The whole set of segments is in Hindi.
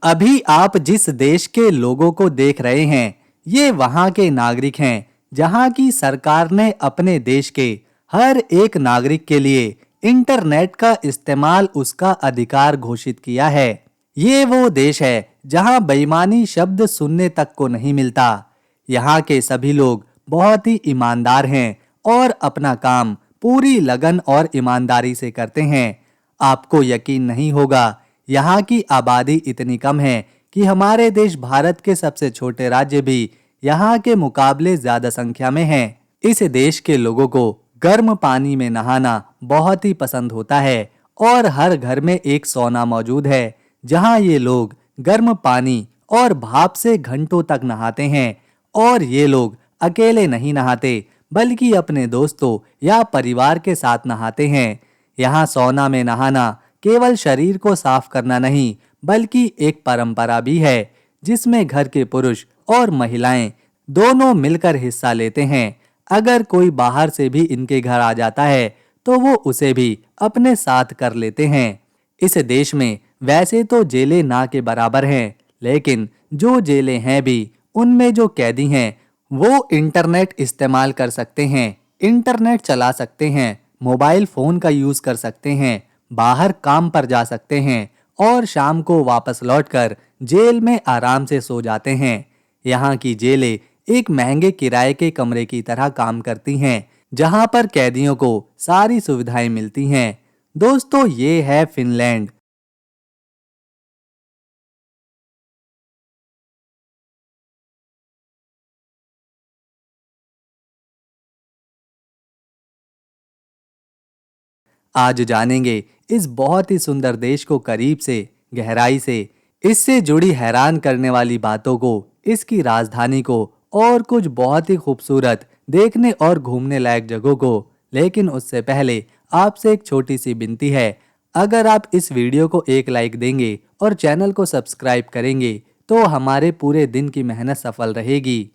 अभी आप जिस देश के लोगों को देख रहे हैं, ये वहाँ के नागरिक हैं, जहाँ की सरकार ने अपने देश के हर एक नागरिक के लिए इंटरनेट का इस्तेमाल उसका अधिकार घोषित किया है। ये वो देश है जहाँ बेईमानी शब्द सुनने तक को नहीं मिलता। यहाँ के सभी लोग बहुत ही ईमानदार हैं और अपना काम पूरी लगन और ईमानदारी से करते हैं। आपको यकीन नहीं होगा, यहाँ की आबादी इतनी कम है कि हमारे देश भारत के सबसे छोटे राज्य भी यहाँ के मुकाबले ज्यादा संख्या में हैं। इस देश के लोगों को गर्म पानी में नहाना बहुत ही पसंद होता है और हर घर में एक सौना मौजूद है, जहाँ ये लोग गर्म पानी और भाप से घंटों तक नहाते हैं। और ये लोग अकेले नहीं नहाते, बल्कि अपने दोस्तों या परिवार के साथ नहाते हैं। यहाँ सौना में नहाना केवल शरीर को साफ करना नहीं, बल्कि एक परंपरा भी है, जिसमें घर के पुरुष और महिलाएं दोनों मिलकर हिस्सा लेते हैं। अगर कोई बाहर से भी इनके घर आ जाता है, तो वो उसे भी अपने साथ कर लेते हैं। इस देश में वैसे तो जेलें ना के बराबर हैं, लेकिन जो जेलें हैं भी, उनमें जो कैदी हैं, वो इंटरनेट इस्तेमाल कर सकते हैं, इंटरनेट चला सकते हैं, मोबाइल फोन का यूज कर सकते हैं, बाहर काम पर जा सकते हैं और शाम को वापस लौटकर जेल में आराम से सो जाते हैं। यहाँ की जेलें एक महंगे किराए के कमरे की तरह काम करती हैं, जहाँ पर कैदियों को सारी सुविधाएं मिलती हैं। दोस्तों, ये है फिनलैंड। आज जानेंगे इस बहुत ही सुंदर देश को करीब से, गहराई से, इससे जुड़ी हैरान करने वाली बातों को, इसकी राजधानी को और कुछ बहुत ही खूबसूरत देखने और घूमने लायक जगहों को। लेकिन उससे पहले आपसे एक छोटी सी विनती है। अगर आप इस वीडियो को एक लाइक देंगे और चैनल को सब्सक्राइब करेंगे, तो हमारे पूरे दिन की मेहनत सफल रहेगी।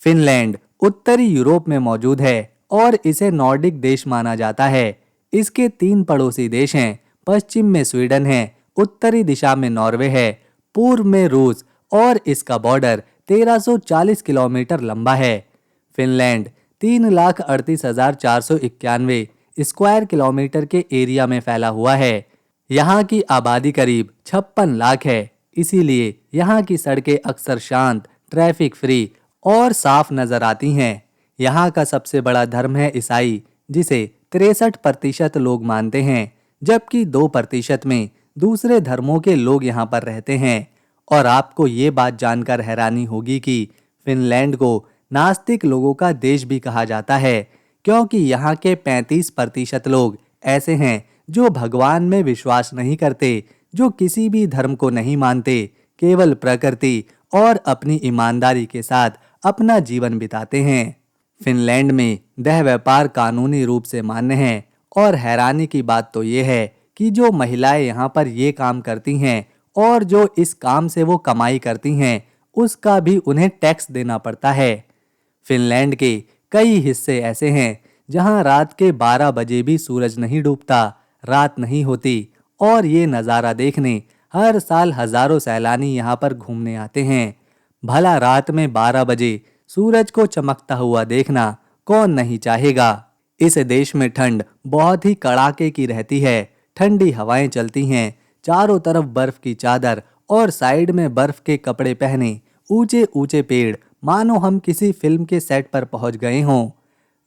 फिनलैंड उत्तरी यूरोप में मौजूद है और इसे नॉर्डिक देश माना जाता है। इसके तीन पड़ोसी देश हैं। पश्चिम में स्वीडन है, उत्तरी दिशा में नॉर्वे है, पूर्व में रूस, और इसका बॉर्डर 1340 किलोमीटर लंबा है। फिनलैंड 3,38,491 स्क्वायर किलोमीटर के एरिया में फैला हुआ है। यहाँ की आबादी करीब 56 लाख है। इसीलिए यहाँ की सड़कें अक्सर शांत, ट्रैफिक फ्री और साफ नजर आती हैं। यहाँ का सबसे बड़ा धर्म है ईसाई, जिसे 63% लोग मानते हैं, जबकि 2% में दूसरे धर्मों के लोग यहाँ पर रहते हैं। और आपको ये बात जानकर हैरानी होगी कि फिनलैंड को नास्तिक लोगों का देश भी कहा जाता है, क्योंकि यहाँ के 35% लोग ऐसे हैं जो भगवान में विश्वास नहीं करते, जो किसी भी धर्म को नहीं मानते, केवल प्रकृति और अपनी ईमानदारी के साथ अपना जीवन बिताते हैं। फिनलैंड में देह व्यापार कानूनी रूप से मान्य है। और हैरानी की बात तो ये है कि जो महिलाएं यहाँ पर ये काम करती हैं और जो इस काम से वो कमाई करती हैं, उसका भी उन्हें टैक्स देना पड़ता है। फिनलैंड के कई हिस्से ऐसे हैं जहां रात के 12 बजे भी सूरज नहीं डूबता, रात नहीं होती, और ये नज़ारा देखने हर साल हजारों सैलानी यहाँ पर घूमने आते हैं। भला रात में 12 बजे सूरज को चमकता हुआ देखना कौन नहीं चाहेगा। इस देश में ठंड बहुत ही कड़ाके की रहती है। ठंडी हवाएं चलती हैं, चारों तरफ बर्फ की चादर और साइड में बर्फ के कपड़े पहने ऊंचे ऊंचे पेड़, मानो हम किसी फिल्म के सेट पर पहुंच गए हों।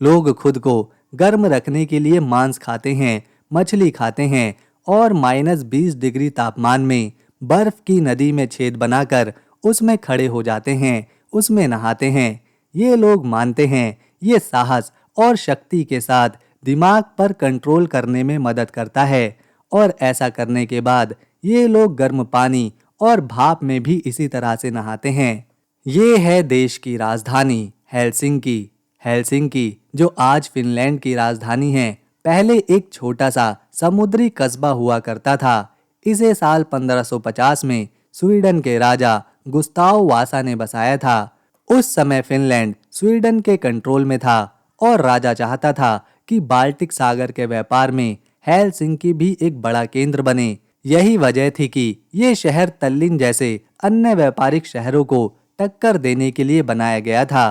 लोग खुद को गर्म रखने के लिए मांस खाते हैं, मछली खाते हैं और -20 डिग्री तापमान में बर्फ की नदी में छेद बनाकर उसमें खड़े हो जाते हैं, उसमें नहाते हैं। ये लोग मानते हैं ये साहस और शक्ति के साथ दिमाग पर कंट्रोल करने में मदद करता है। और ऐसा करने के बाद ये लोग गर्म पानी और भाप में भी इसी तरह से नहाते हैं। ये है देश की राजधानी हेलसिंकी। हेलसिंकी, जो आज फिनलैंड की राजधानी है, पहले एक छोटा सा समुद्री कस्बा हुआ करता था। इसे साल 1550 में स्वीडन के राजा गुस्ताव वासा ने बसाया था। उस समय फिनलैंड स्वीडन के कंट्रोल में था और राजा चाहता था कि बाल्टिक सागर के व्यापार में हेलसिंकी भी एक बड़ा केंद्र बने। यही वजह थी कि ये शहर तल्लीन जैसे अन्य व्यापारिक शहरों को टक्कर देने के लिए बनाया गया था।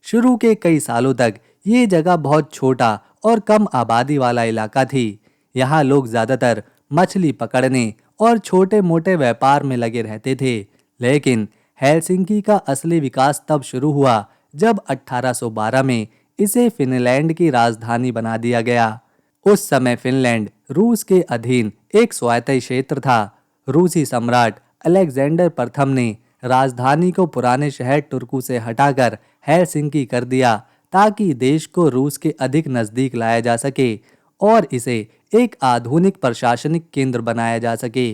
शुरू के कई सालों तक ये जगह बहुत छोटा और कम आबादी वाला इलाका थी। यहाँ लोग ज्यादातर मछली पकड़ने और छोटे मोटे व्यापार में लगे रहते थे। लेकिन हेलसिंकी का असली विकास तब शुरू हुआ जब 1812 में इसे फिनलैंड की राजधानी बना दिया गया। उस समय फिनलैंड रूस के अधीन एक स्वायत्त क्षेत्र था। रूसी सम्राट अलेक्जेंडर प्रथम ने राजधानी को पुराने शहर टुर्कू से हटाकर हेलसिंकी कर दिया ताकि देश को रूस के अधिक नजदीक लाया जा सके और इसे एक आधुनिक प्रशासनिक केंद्र बनाया जा सके।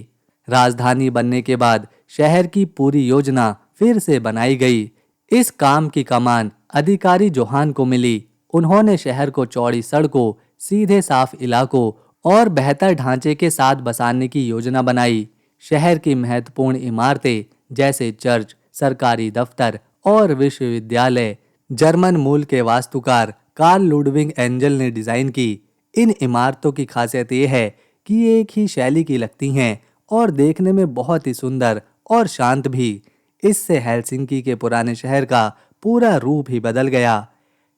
राजधानी बनने के बाद शहर की पूरी योजना फिर से बनाई गई। इस काम की कमान अधिकारी जोहान को मिली। उन्होंने शहर को चौड़ी सड़कों, सीधे साफ इलाकों और बेहतर ढांचे के साथ बसाने की योजना बनाई। शहर की महत्वपूर्ण इमारतें जैसे चर्च, सरकारी दफ्तर और विश्वविद्यालय जर्मन मूल के वास्तुकार कार्ल लुडविग एंजल ने डिजाइन की। इन इमारतों की खासियत ये है कि ये एक ही शैली की लगती हैं और देखने में बहुत ही सुंदर और शांत भी। इससे हेलसिंकी के पुराने शहर का पूरा रूप ही बदल गया।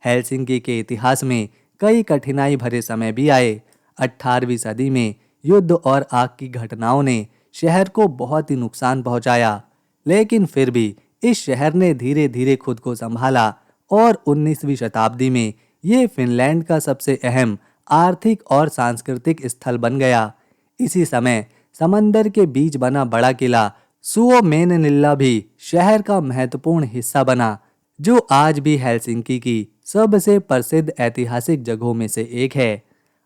हेलसिंकी के इतिहास में कई कठिनाई भरे समय भी आए। 18वीं सदी में युद्ध और आग की घटनाओं ने शहर को बहुत ही नुकसान पहुंचाया, लेकिन फिर भी इस शहर ने धीरे धीरे खुद को संभाला और 19वीं शताब्दी में ये फिनलैंड का सबसे अहम आर्थिक और सांस्कृतिक स्थल बन गया। इसी समय समंदर के बीच बना बड़ा किला सुओमेननिल्ला भी शहर का महत्वपूर्ण हिस्सा बना, जो आज भी हेलसिंकी की सबसे प्रसिद्ध ऐतिहासिक जगहों में से एक है।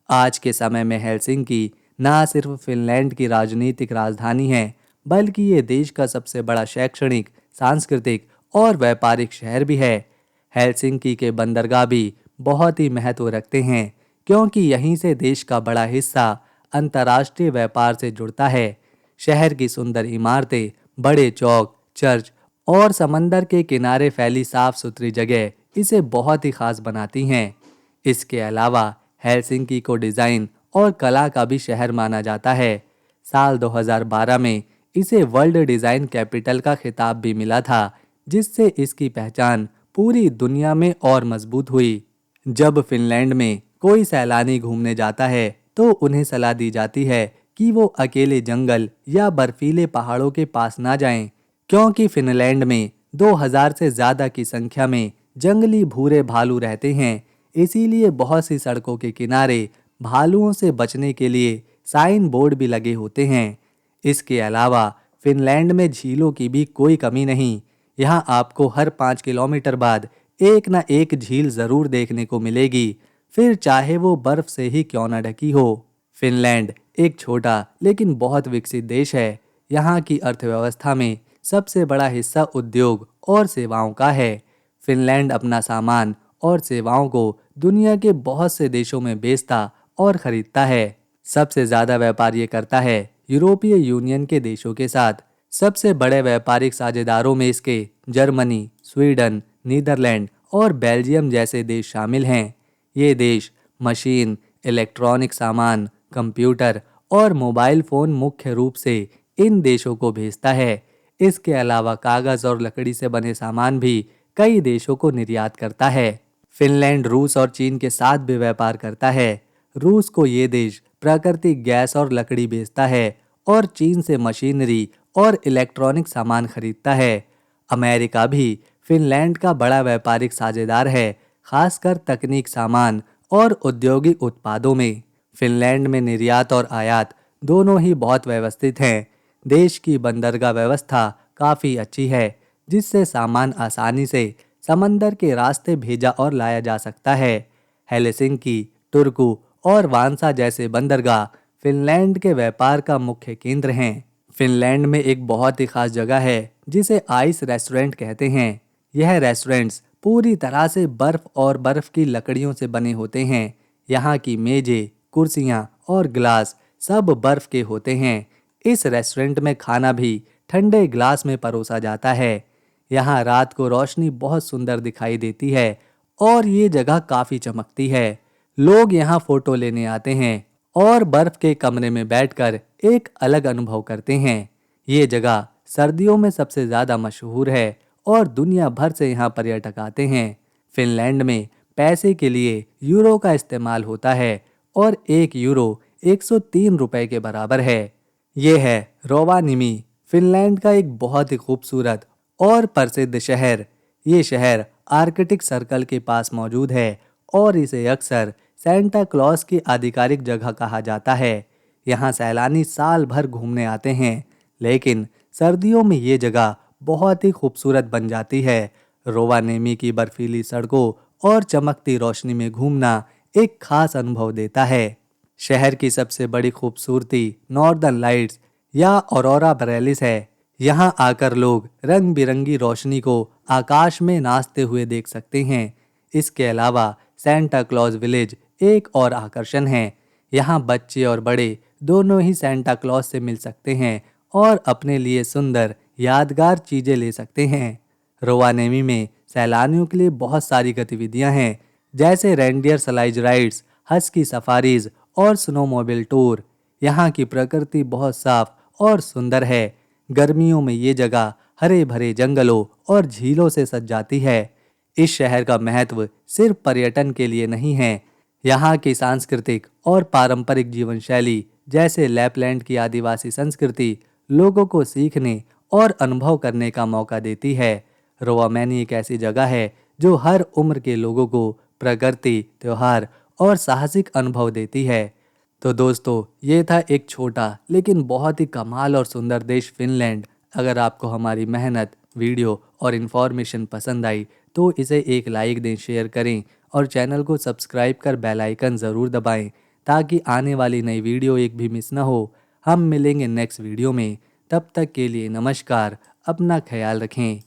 आज के समय में हेलसिंकी न सिर्फ फिनलैंड की राजनीतिक राजधानी है, बल्कि ये देश का सबसे बड़ा शैक्षणिक, सांस्कृतिक और व्यापारिक शहर भी है। हेलसिंकी के बंदरगाह भी बहुत ही महत्व रखते हैं, क्योंकि यहीं से देश का बड़ा हिस्सा अंतर्राष्ट्रीय व्यापार से जुड़ता है। शहर की सुंदर इमारतें, बड़े चौक, चर्च और समंदर के किनारे फैली साफ सुथरी जगह इसे बहुत ही खास बनाती हैं। इसके अलावा हेलसिंकी को डिजाइन और कला का भी शहर माना जाता है। साल 2012 में इसे वर्ल्ड डिजाइन कैपिटल का खिताब भी मिला था, जिससे इसकी पहचान पूरी दुनिया में और मजबूत हुई। जब फिनलैंड में कोई सैलानी घूमने जाता है तो उन्हें सलाह दी जाती है कि वो अकेले जंगल या बर्फीले पहाड़ों के पास ना जाएं, क्योंकि फिनलैंड में 2000 से ज्यादा की संख्या में जंगली भूरे भालू रहते हैं। इसीलिए बहुत सी सड़कों के किनारे भालुओं से बचने के लिए साइन बोर्ड भी लगे होते हैं। इसके अलावा फिनलैंड में झीलों की भी कोई कमी नहीं। यहाँ आपको हर 5 किलोमीटर बाद एक ना एक झील जरूर देखने को मिलेगी, फिर चाहे वो बर्फ से ही क्यों न ढकी हो। फिनलैंड एक छोटा लेकिन बहुत विकसित देश है। यहाँ की अर्थव्यवस्था में सबसे बड़ा हिस्सा उद्योग और सेवाओं का है। फिनलैंड अपना सामान और सेवाओं को दुनिया के बहुत से देशों में बेचता और खरीदता है। सबसे ज्यादा व्यापार ये करता है यूरोपीय यूनियन के देशों के साथ। सबसे बड़े व्यापारिक साझेदारों में इसके जर्मनी, स्वीडन, नीदरलैंड और बेल्जियम जैसे देश शामिल हैं। ये देश मशीन, इलेक्ट्रॉनिक सामान, कंप्यूटर और मोबाइल फोन मुख्य रूप से इन देशों को भेजता है। इसके अलावा कागज और लकड़ी से बने सामान भी कई देशों को निर्यात करता है। फिनलैंड रूस और चीन के साथ भी व्यापार करता है। रूस को ये देश प्राकृतिक गैस और लकड़ी बेचता है और चीन से मशीनरी और इलेक्ट्रॉनिक सामान खरीदता है। अमेरिका भी फिनलैंड का बड़ा व्यापारिक साझेदार है, खासकर तकनीक सामान और औद्योगिक उत्पादों में। फिनलैंड में निर्यात और आयात दोनों ही बहुत व्यवस्थित हैं। देश की बंदरगाह व्यवस्था काफ़ी अच्छी है, जिससे सामान आसानी से समंदर के रास्ते भेजा और लाया जा सकता है। हेलसिंकी, टुर्कू और वांसा जैसे बंदरगाह फिनलैंड के व्यापार का मुख्य केंद्र हैं। फिनलैंड में एक बहुत ही खास जगह है जिसे आइस रेस्टोरेंट कहते हैं। यह रेस्टोरेंट्स पूरी तरह से बर्फ और बर्फ की लकड़ियों से बने होते हैं। यहाँ की मेजें, कुर्सियाँ और ग्लास सब बर्फ के होते हैं। इस रेस्टोरेंट में खाना भी ठंडे ग्लास में परोसा जाता है। यहाँ रात को रोशनी बहुत सुंदर दिखाई देती है और ये जगह काफी चमकती है। लोग यहाँ फोटो लेने आते हैं और बर्फ के कमरे में बैठकर एक अलग अनुभव करते हैं। ये जगह सर्दियों में सबसे ज्यादा मशहूर है और दुनिया भर से यहाँ पर्यटक आते हैं। फिनलैंड में पैसे के लिए यूरो का इस्तेमाल होता है और 1 यूरो 103 रुपए के बराबर है। ये है रोवानिमी, फिनलैंड का एक बहुत ही खूबसूरत और प्रसिद्ध शहर। ये शहर आर्कटिक सर्कल के पास मौजूद है और इसे अक्सर सेंटा क्लॉज की आधिकारिक जगह कहा जाता है। यहाँ सैलानी साल भर घूमने आते हैं, लेकिन सर्दियों में ये जगह बहुत ही खूबसूरत बन जाती है। रोवानेमी की बर्फीली सड़कों और चमकती रोशनी में घूमना एक खास अनुभव देता है। शहर की सबसे बड़ी खूबसूरती नॉर्दर्न लाइट्स या ऑरोरा बोरेलिस है। यहाँ आकर लोग रंग बिरंगी रोशनी को आकाश में नाचते हुए देख सकते हैं। इसके अलावा सेंटा क्लॉज विलेज एक और आकर्षण है। यहाँ बच्चे और बड़े दोनों ही सेंटा क्लॉज से मिल सकते हैं और अपने लिए सुंदर यादगार चीजें ले सकते हैं। रोवानेमी में सैलानियों के लिए बहुत सारी गतिविधियां हैं, जैसे reindeer slide rides, husky safaris और स्नोमोबाइल टूर। यहाँ की प्रकृति बहुत साफ और सुंदर है। गर्मियों में ये जगह हरे भरे जंगलों और झीलों से सज जाती है। इस शहर का महत्व सिर्फ पर्यटन के लिए नहीं है। यहाँ की सांस्कृतिक और पारंपरिक जीवन शैली, जैसे लैपलैंड की आदिवासी संस्कृति, लोगों को सीखने और अनुभव करने का मौका देती है। रोवामेनी एक ऐसी जगह है जो हर उम्र के लोगों को प्रकृति, त्योहार और साहसिक अनुभव देती है। तो दोस्तों, ये था एक छोटा लेकिन बहुत ही कमाल और सुंदर देश फिनलैंड। अगर आपको हमारी मेहनत, वीडियो और इन्फॉर्मेशन पसंद आई तो इसे एक लाइक दें, शेयर करें और चैनल को सब्सक्राइब कर बेल आइकन ज़रूर दबाएं ताकि आने वाली नई वीडियो एक भी मिस ना हो। हम मिलेंगे नेक्स्ट वीडियो में। तब तक के लिए नमस्कार, अपना ख्याल रखें।